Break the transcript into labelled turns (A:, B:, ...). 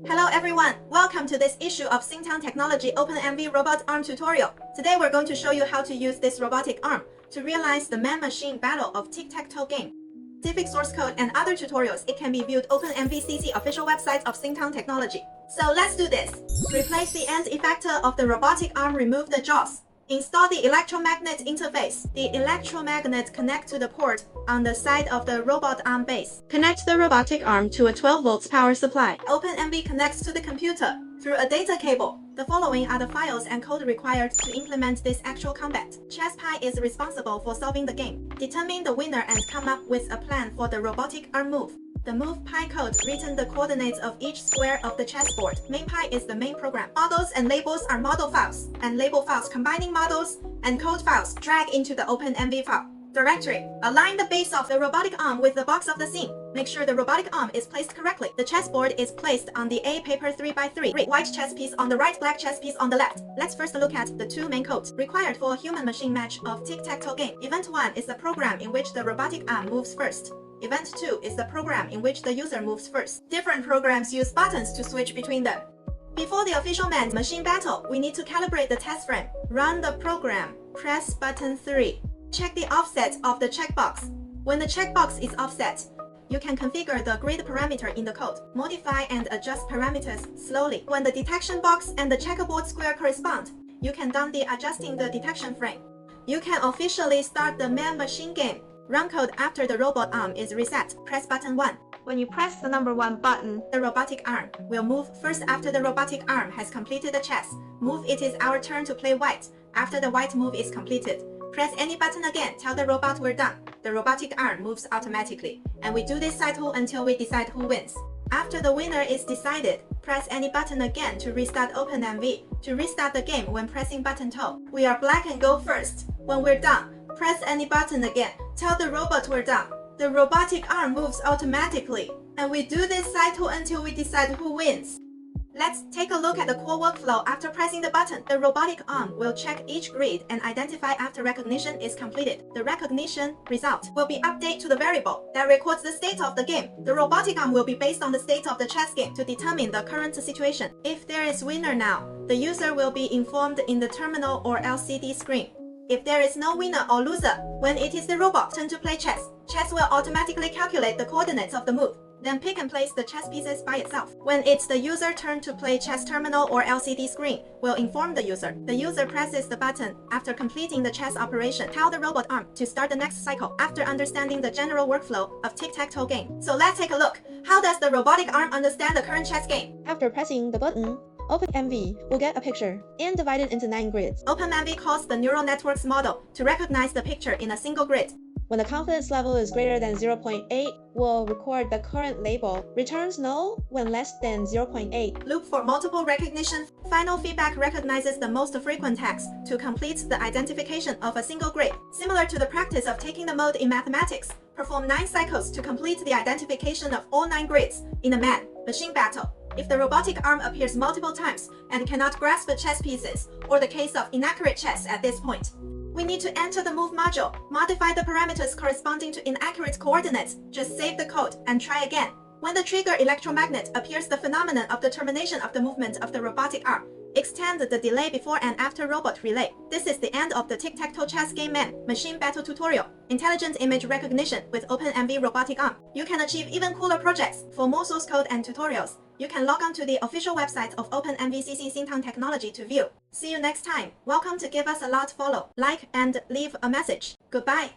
A: Hello everyone, welcome to this issue of SingTown Technology OpenMV Robotic Arm tutorial. Today we're going to show you how to use this robotic arm to realize the man-machine battle of Tic-Tac-Toe game. Specific source code and other tutorials, it can be viewed OpenMV official website of SingTown Technology. So let's do this. Replace the end effector of the robotic arm, remove the jaws. Install the electromagnet interface. The electromagnet connects to the port on the side of the robot arm base. Connect the robotic arm to a 12 volts power supply. OpenMV connects to the computer through a data cable. The following are the files and code required to implement this actual combat. ChessPie is responsible for solving the game. Determine the winner and come up with a plan for the robotic arm move. The move pi code written the coordinates of each square of the chessboard. Main pi is the main program. Models and labels are model files, and label files combining models and code files drag into the OpenMV file directory. Align the base of the robotic arm with the box of the scene. Make sure the robotic arm is placed correctly. The chessboard is placed on the A paper 3x3. White chess piece on the right, black chess piece on the left. Let's first look at the two main codes required for a human-machine match of tic-tac-toe game. Event 1 is the program in which the robotic arm moves first. Event 2 is the program in which the user moves first. Different programs use buttons to switch between them. Before the official man-machine battle, we need to calibrate the test frame. Run the program. Press button 3. Check the offset of the checkbox. When the checkbox is offset, you can configure the grid parameter in the code. Modify and adjust parameters slowly. When the detection box and the checkerboard square correspond, you can done the adjusting the detection frame. You can officially start the man-machine game. Run code after the robot arm is reset. Press button 1. When you press the number 1 button, the robotic arm will move first after the robotic arm has completed the chess. Move, it is our turn to play white. After the white move is completed, press any button again, tell the robot we're done. The robotic arm moves automatically, and we do this cycle until we decide who wins. After the winner is decided, press any button again to restart OpenMV. To restart the game when pressing button 2. We are black and go first. When we're done, press any button again. Tell the robot we're done. The robotic arm moves automatically, and we do this cycle until we decide who wins. Let's take a look at the core workflow after pressing the button. The robotic arm will check each grid and identify after recognition is completed. The recognition result will be updated to the variable that records the state of the game. The robotic arm will be based on the state of the chess game to determine the current situation. If there is winner now, the user will be informed in the terminal or LCD screen. If there is no winner or loser, when it is the robot's turn to play chess, chess will automatically calculate the coordinates of the move, then pick and place the chess pieces by itself. When it's the user's turn to play, chess terminal or LCD screen will inform the user. The user presses the button after completing the chess operation. Tell the robot arm to start the next cycle after understanding the general workflow of tic-tac-toe game. So let's take a look. How does the robotic arm understand the current chess game?
B: After pressing the button, OpenMV will get a picture and divide it into 9 grids.
A: OpenMV calls the neural networks model to recognize the picture in a single grid.
B: When the confidence level is greater than 0.8, will record the current label. Returns null when less than 0.8.
A: Loop for multiple recognition. Final feedback recognizes the most frequent tags to complete the identification of a single grid. Similar to the practice of taking the mode in mathematics, perform 9 cycles to complete the identification of all 9 grids in a man-machine battle. If the robotic arm appears multiple times and cannot grasp the chess pieces, or the case of inaccurate chess at this point, we need to enter the move module, modify the parameters corresponding to inaccurate coordinates, just save the code and try again. When the trigger electromagnet appears, the phenomenon of the termination of the movement of the robotic arm. Extend the delay before and after robot relay. This is the end of the tic-tac-toe chess game man-machine battle tutorial. Intelligent image recognition with OpenMV Robotic Arm. You can achieve even cooler projects. For more source code and tutorials, you can log on to the official website of OpenMV SingTown Technology to view. See you next time. Welcome to give us a follow, like, and leave a message. Goodbye.